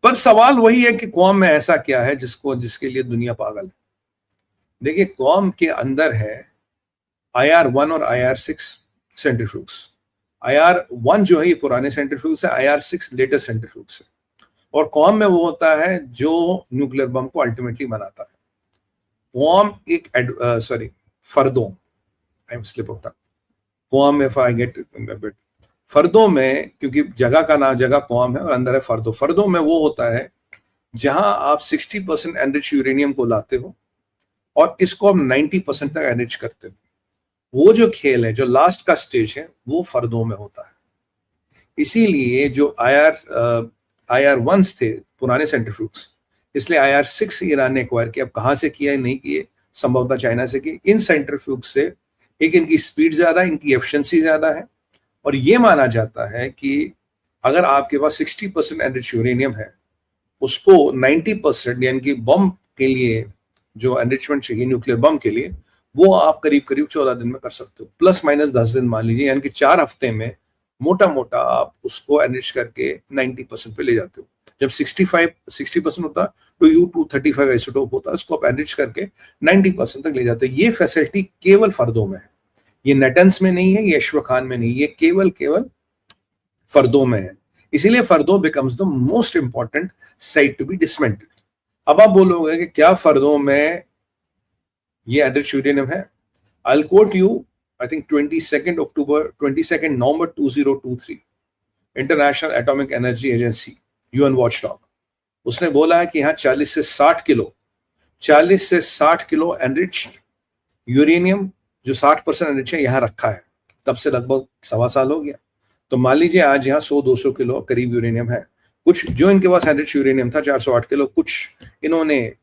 पर सवाल वही है कि कौम में ऐसा क्या है जिसके लिए दुनिया पागल है। देखिए, कौम के अंदर है IR-1 और IR-6 सेंट्रीफ्यूग्स। IR-1 जो है ये पुराने सेंट्रीफ्यूग्स है, IR-6 लेटेस्ट सेंट्रीफ्यूग्स है। और कौम में वो होता है जो न्यूक्लियर बम को अल्टीमेटली बनाता है। कौम एक Fordow, I am slip of tongue, Qom if I get bit, Fordow में, क्योंकि जगह का नाम जगह कौम है और अंदर है फर्दों। फर्दों में वो होता है जहां आप 60% एनरिच यूरेनियम को लाते हो और इसको आप 90% तक एनरिच करते हो। वो जो खेल है, जो लास्ट का स्टेज है, वो फर्दों में होता है। इसीलिए जो IR-1 थे पुराने सेंट्रीफ्यूग्स, इसलिए IR-6 ईरान ने एक्वायर किया। अब कहां से किया, नहीं किए, संभवतः चाइना से की। इन सेंट्रीफ्यूग से एक इनकी स्पीड ज्यादा, इनकी एफिशिएंसी ज्यादा है, और ये माना जाता है कि अगर आपके पास 60% एनरिच यूरेनियम है, उसको 90% यानी कि बम के लिए जो एनरिचमेंट चाहिए न्यूक्लियर बम के लिए, वो आप करीब करीब 14 दिन में कर सकते हो, प्लस माइनस 10 दिन मान लीजिए, यानी कि 4 हफ्ते में मोटा मोटा आप उसको एनरिच करके 90% पे ले जाते हो। जब 60% होता तो U-235 आइसोटोप होता, उसको आप एनरिच करके 90% तक ले जाते हो। ये फैसिलिटी केवल फर्दों में है, ये नेटन्स में नहीं है, ये अश्वखान में नहीं, ये केवल फर्दों में है। इसीलिए Fordow becomes the most important site to be dismantled. अब आप बोलोगे कि क्या फर्दों में ये एनरिच यूरेनियम है? I'll quote you, I think 22nd November 2023, international atomic energy agency, UN watchdog, उसने बोला है कि यहाँ 40 से 60 किलो एनरिच्ड यूरेनियम, जो 60% एनरिच है, यहाँ रखा है। तब से लगभग 1.25 साल हो गया। तो मान लीजिए आज यहाँ 100-200 किलो करीब यूरेनियम है। कुछ जो इनके पास एनरिच यूरेनियम था 408 किलो, कुछ इन्होंने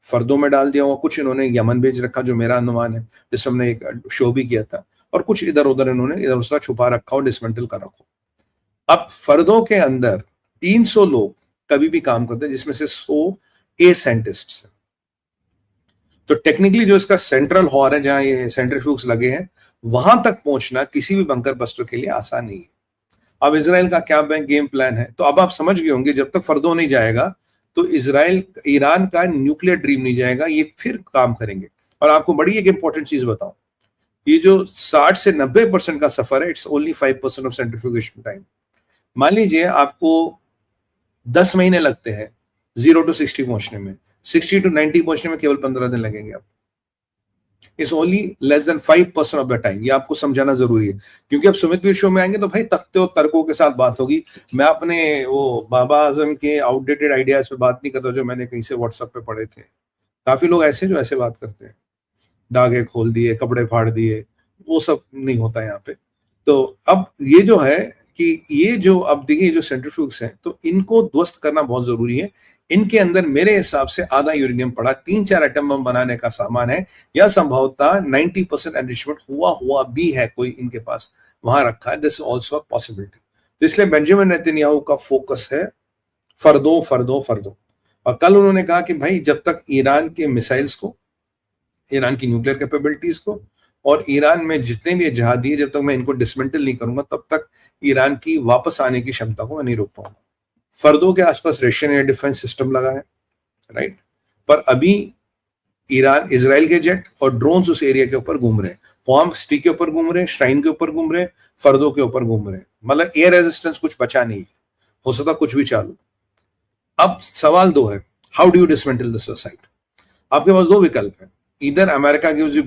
फर्दों में डाल दिया हुआ, कुछ इन्होंने यमन भेज रखा, जो मेरा अनुमान है, जिसमें हमने एक शो भी किया था, और कुछ इधर उधर इन्होंने इधर उसका छुपा रखा और डिसमेंटल कर रखो। अब फर्दों के अंदर 300 लोग कभी भी काम करते हैं, जिसमें से 100 ए साइंटिस्ट हैं। तो टेक्निकली जो इसका सेंट्रल हॉर है, जहां ये सेंट्रीफ्यूग्स लगे हैं, वहां तक पहुंचना किसी भी बंकर बस्टर के लिए आसान नहीं है। अब इजराइल का क्या गेम प्लान है, तो अब आप समझ गए होंगे, जब तक फर्दों नहीं जाएगा तो ईरान का न्यूक्लियर ड्रीम नहीं जाएगा, ये फिर काम करेंगे। और आपको बड़ी एक इंपॉर्टेंट चीज बताऊं, ये जो 60 से 90% का सफर है, it's only 5% of centrifugation time. मान लीजिए आपको 10 महीने लगते हैं 0 to 60 पहुंचने में, 60 to 90 पहुंचने में केवल 15 दिन लगेंगे आपको। It's only less than 5% of the time. ये आपको समझाना जरूरी है, क्योंकि अब सुमित वीर शो में आएंगे तो भाई तख्ते और तर्कों के साथ बात होगी। मैं अपने वो बाबा आजम के आउटडेटेड आइडियाज पे बात नहीं करता, जो मैंने कहीं से व्हाट्सएप पे पढ़े थे। काफी लोग ऐसे जो ऐसे बात करते हैं, धागे खोल दिए, कपड़े फाड़ दिए, वो सब नहीं होता यहाँ पे। तो अब ये जो है कि ये जो अब देखिए जो सेंट्रीफ्यूग्स हैं, तो इनको ध्वस्त करना बहुत जरूरी है। इनके अंदर मेरे हिसाब से आधा यूरेनियम पड़ा, 3-4 एटम बम बनाने का सामान है, या संभवतः 90% एनरिचमेंट हुआ भी है, कोई इनके पास वहां रखा है। This also a possibility. तो इसलिए बेंजामिन नेतन्याहू का फोकस है फर्दों फर्दों फर्दों। और कल उन्होंने कहा कि भाई जब तक ईरान के मिसाइल्स को, ईरान की न्यूक्लियर कैपेबिलिटीज को, और ईरान में जितने भी जहादी है, जब तक मैं इनको डिसमेंटल नहीं करूंगा, तब तक ईरान की वापस आने की क्षमता को मैं नहीं रोक पाऊंगा। फर्दों के आसपास रशियन एयर डिफेंस सिस्टम लगा है, राइट, पर अभी ईरान, इजराइल के जेट और ड्रोन्स उस एरिया के ऊपर घूम रहे हैं, क्वाम सिटी के ऊपर घूम रहे हैं, श्राइन के ऊपर घूम रहे हैं, फर्दों के ऊपर घूम रहे हैं। मतलब एयर रेजिस्टेंस कुछ बचा नहीं है, हो सकता कुछ भी चालू। अब सवाल 2 है, how do you dismantle this site? आपके पास 2 विकल्प है, इधर America gives you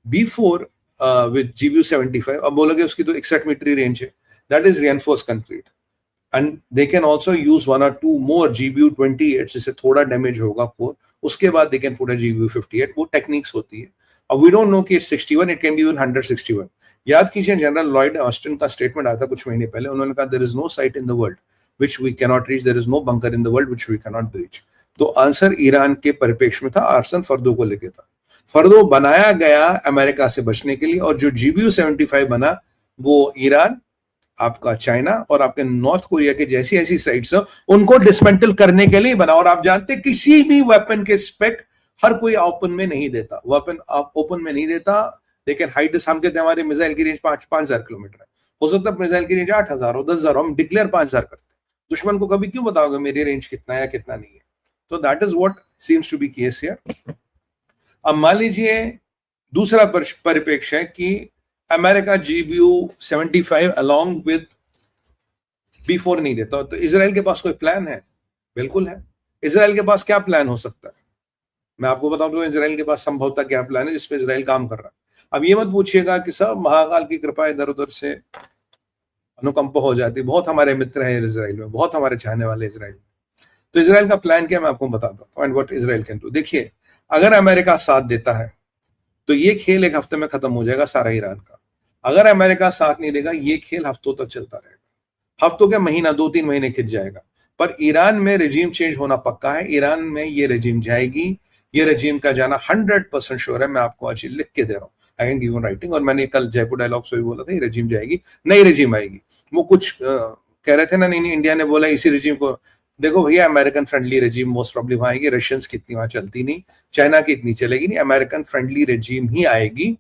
B4 with GBU-75। अब बोलोगे उसकी तो 61 मीटर रेंज है, that is reinforced concrete, and they can also use 1 or 2 more GBU-28, जिससे थोड़ा डैमेज होगा कोर, उसके बाद they can put a GBU-58। वो टेक्निक्स होती है। अब वी डोंट नो कि 61, इट कैन बी इवन 161। याद कीजिए जनरल लॉयड ऑस्टिन का स्टेटमेंट आया था कुछ महीने पहले, उन्होंने कहा there is no site in the world which we cannot reach, there is no bunker in the world which we cannot breach। तो आंसर ईरान के परिप्रेक्ष्य में था, आंसर फर्दों को लेके था। फर्दों बनाया गया अमेरिका से बचने के लिए, और जो GBU-75 बना वो ईरान, आपका चाइना और आपके नॉर्थ कोरिया के जैसी ऐसी साइट्स हैं, उनको डिसमेंटल करने के लिए बना। और आप जानते हैं किसी भी वेपन के स्पेक हर कोई ओपन में नहीं देता, वेपन आप ओपन में नहीं देता, लेकिन हाइट हम कहते हैं हमारे मिसाइल की रेंज 5,000 किलोमीटर है, हो सकता है मिसाइल की रेंज 8,000 हो, 10,000 हो, हम डिक्लेयर 5,000 करते हैं, दुश्मन को कभी क्यों बताओगे मेरी रेंज कितना है या कितना नहीं है? तो that is what seems to be case here. अब मान लीजिए दूसरा परिप्रेक्ष्य है कि America GBU 75 along with B4 नहीं देता, तो इजराइल के पास कोई प्लान है? बिल्कुल है। इजराइल के पास क्या प्लान हो सकता है? मैं आपको बताऊं तो इजराइल के पास संभवतः क्या प्लान है जिसपे इजराइल काम कर रहा है। अब ये मत पूछिएगा कि सब महाकाल की कृपा इधर उधर से अनुकंप हो जाती, बहुत हमारे मित्र हैं इजराइल में, बहुत हमारे चाहने वाले इजराइल में। तो इजराइल का प्लान क्या मैं आपको बताता हूँ and what Israel can do. देखिए, अगर अमेरिका साथ देता है तो ये खेल एक हफ्ते में खत्म हो जाएगा सारा ईरान का। अगर अमेरिका साथ नहीं देगा ये खेल हफ्तों तक चलता रहेगा, हफ्तों के महीना 2-3 महीने खिंच जाएगा। पर ईरान में रेजिम चेंज होना पक्का है, ईरान में ये रेजिम जाएगी, ये रेजिम का जाना 100% श्योर है। मैं आपको आज लिख के दे रहा हूँ, I can give you writing. और मैंने कल जयपुर डायलॉग्स में भी बोला था ये रेजिम जाएगी, नई रेजिम आएगी। वो कुछ कह रहे थे ना, नहीं इंडिया ने बोला इसी रेजिम को, देखो भैया American friendly regime most probably वहां आएगी। रशियंस की इतनी वहां चलती नहीं, चाइना की इतनी चलेगी नहीं, अमेरिकन फ्रेंडली रेजिम ही आएगी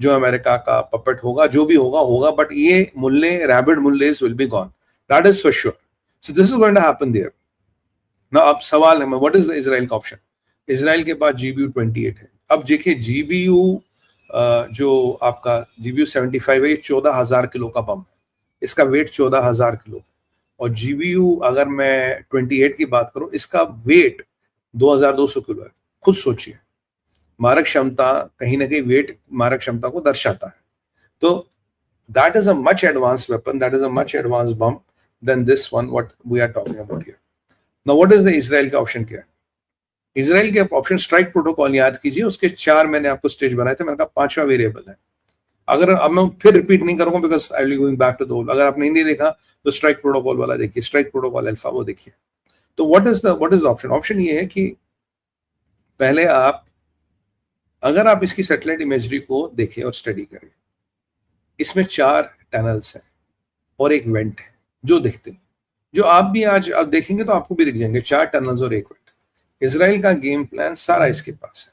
जो अमेरिका का पपेट होगा, जो भी होगा। बट ये मुल्ले, rabid mullahs will be gone, that is for sure. So this is going to happen there. ना अब सवाल है व्हाट इज द इजराइल का ऑप्शन? इजराइल के पास GBU 28 है। अब देखिए GBU जो आपका GBU 75 है, ये 14,000 किलो का बम है, इसका वेट 14,000 किलो। और GBU अगर मैं 28 की बात करूं, इसका वेट 2,200 किलो है। खुद सोचिए, मारक क्षमता कहीं ना कहीं वेट मारक क्षमता को दर्शाता है। तो that is a much advance weapon, that is a much advance bomb then this one what we are talking about here. Now what is the Israel का ऑप्शन क्या है? इजराइल के ऑप्शन स्ट्राइक प्रोटोकॉल याद कीजिए, उसके 4 मैंने आपको stage बनाए थे, मैंने कहा 5वां वेरिएबल है। अगर अब मैं फिर रिपीट नहीं करूंगा because I will going back to the old. अगर आपने हिंदी देखा तो स्ट्राइक प्रोटोकॉल वाला देखिए, स्ट्राइक प्रोटोकॉल अल्फा वो देखिए। तो what is the option? Option ये है कि पहले आप, अगर आप इसकी सैटेलाइट इमेजरी को देखें और स्टडी करें, इसमें 4 टनल्स हैं और एक वेंट है जो दिखते हैं, जो आप भी आज आप देखेंगे तो आपको भी दिख जाएंगे, 4 टनल्स और एक वेंट। इजराइल का गेम प्लान सारा इसके पास है,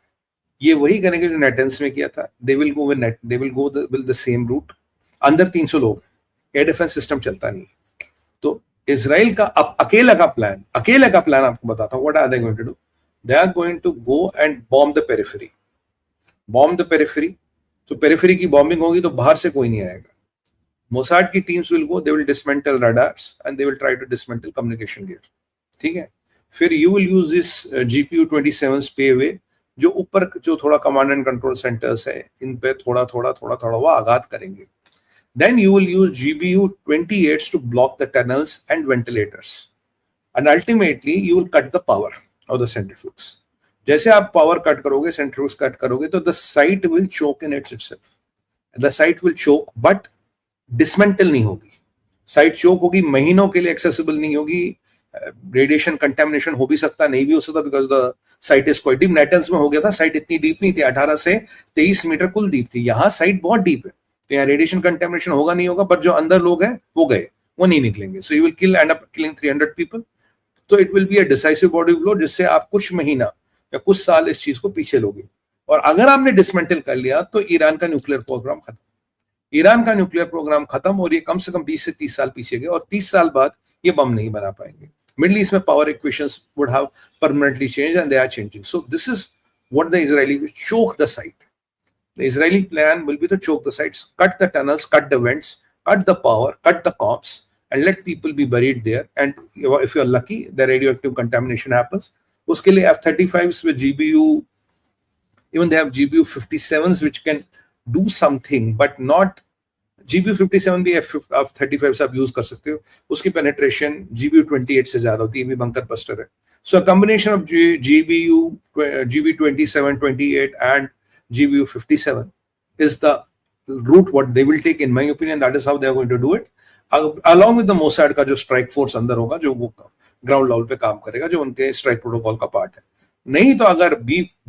ये वही करेंगे जो नेटेंस में किया था। They will go with the same route. अंदर 300 लोग हैं, एयर डिफेंस सिस्टम चलता नहीं है। तो इजराइल का अब अकेले का प्लान आपको बताता हूं। What are they going to do? They are going to go and bomb the periphery. तो पेरिफेरी की बॉम्बिंग होगी तो बाहर से कोई नहीं आएगा। मोसाड की teams will go, they will dismantle radars and they will try to dismantle communication gear. ठीक है, फिर you will use this GPU 27 पे वे, जो ऊपर जो थोड़ा कमांड एंड कंट्रोल सेंटर्स है, इन पे थोड़ा वो आघात करेंगे। Then you will use GBU 28 to block the tunnels and ventilators, and ultimately you will cut the power of the centrifuges. जैसे आप पावर कट करोगे, सेंट्रिफ्यूज कट करोगे, तो the site will choke in itself. The site will choke, but dismantle नहीं होगी। Site चोक होगी, महीनों के लिए एक्सेसिबल नहीं होगी। रेडिएशन कंटेमिनेशन हो भी सकता, नहीं भी हो सकता, because the site is quite deep. Natanz में हो गया था, साइट इतनी डीप नहीं थी, 18 से 23 मीटर कुल डीप थी। यहाँ साइट बहुत डीप है, तो यहाँ रेडिएशन कंटेमिनेशन होगा नहीं होगा, बट जो अंदर लोग हैं वो गए, वो नहीं निकलेंगे। So you will kill end up killing 300 people. तो it will be a decisive body blow, जिससे आप कुछ महीना या कुछ साल इस चीज को पीछे लोगे। और अगर आपने डिसमेंटल कर लिया तो ईरान का न्यूक्लियर प्रोग्राम खत्म। ईरान का न्यूक्लियर प्रोग्राम खत्म, और ये कम से कम 20 से 30 साल पीछे गए, और 30 साल बाद ये बम नहीं बना पाएंगे। मिडिल ईस्ट में power equations would have permanently change and they are changing. So this is what the Israeli will choke the site. The Israeli plan will be to choke the sites, cut the tunnels, cut the vents, cut the power, cut the comms, and let people be buried there. And if you're lucky, the radioactive contamination happens. उसके लिए F-35s with GBU, even they have GBU 57s which can do something, but not GBU 57 भी F-35 से आप use कर सकते हो। उसकी penetration GBU 28 से ज्यादा होती है, ये भी बंकर बस्टर है। So a combination of GBU 27, 28 and GBU 57 is the route what they will take, in my opinion. That is how they are going to do it, along with the Mossad का जो strike force अंदर होगा, जो वो ground level पे काम करेगा, जो उनके स्ट्राइक प्रोटोकॉल का पार्ट है। नहीं तो अगर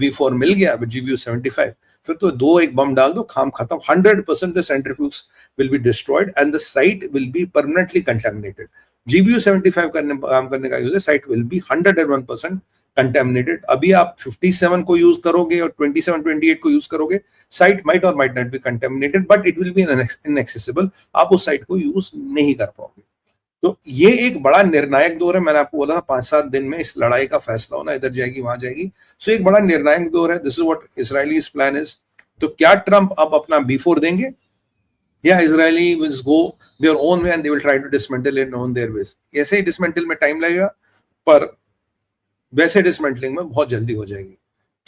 B4 मिल गया GBU 75, फिर तो 2-1 बम डाल दो, काम खत्म। 100% the centrifuges will be destroyed and the site will be permanently contaminated. GBU 75 काम करने का यूज है, साइट विल बी 101% कंटेमिनेटेड। अभी आप 57 को यूज करोगे और 27, 28 को यूज करोगे, साइट माइट और might not be contaminated, but it will B inaccessible. आप उस साइट को यूज नहीं कर पाओगे। तो ये एक बड़ा निर्णायक दौर है। मैंने आपको बोला था 5-7 दिन में इस लड़ाई का फैसला होना, इधर जाएगी वहां जाएगी। सो एक बड़ा निर्णायक दौर है। This is what Israelis plan is. तो क्या ट्रंप अब अपना B4 देंगे, या Israeli will go their own way and they will try to dismantle it on their ways. ऐसे ही डिसमेंटल में टाइम लगेगा, पर वैसे डिसमेंटलिंग में बहुत जल्दी हो जाएगी।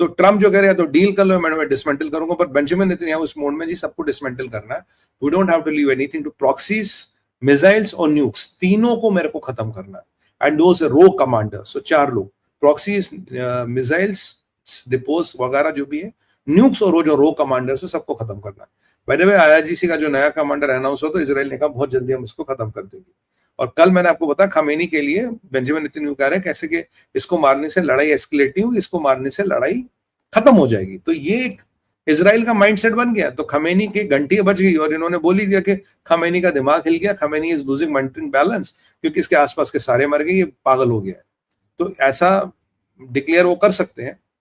तो ट्रम्प जो कह रहे हैं तो डील कर लो, मैं डिसमेंटल करूंगा, पर बेंजामिन नेतन्याहू इस मोड में जी सबको डिसमेंटल करना है। We don't have to leave anything to proxies, missiles और न्यूक्स, तीनों को मेरे को खत्म करना है। एंड दोस रो कमांडर्स, सो 4 लोग, प्रॉक्सीज, मिसाइल्स, डिपोज वगैरह जो भी है, न्यूक्स और वो जो रो कमांडर्स है, सबको खत्म करना है। बाय द वे IRGC का जो नया कमांडर अनाउंस हो तो इजराइल ने कहा बहुत जल्दी हम इसको खत्म कर देंगे। और कल मैंने आपको बताया खामेनी के लिए बेंजामिन नेतन्याहू कह रहे हैं कैसे कि इसको मारने से लड़ाई एस्केलेट नहीं होगी, इसको मारने से लड़ाई खत्म हो जाएगी। तो ये एक इजराइल का माइंडसेट बन गया। तो खामेनी की घंटी बज गई और इन्होंने बोल ही दिया कि खामेनी का दिमाग हिल गया, Khamenei is losing mental balance, क्योंकि इसके आसपास के सारे मर गए, ये पागल हो गया है। तो ऐसा डिक्लेयर वो कर सकते हैं।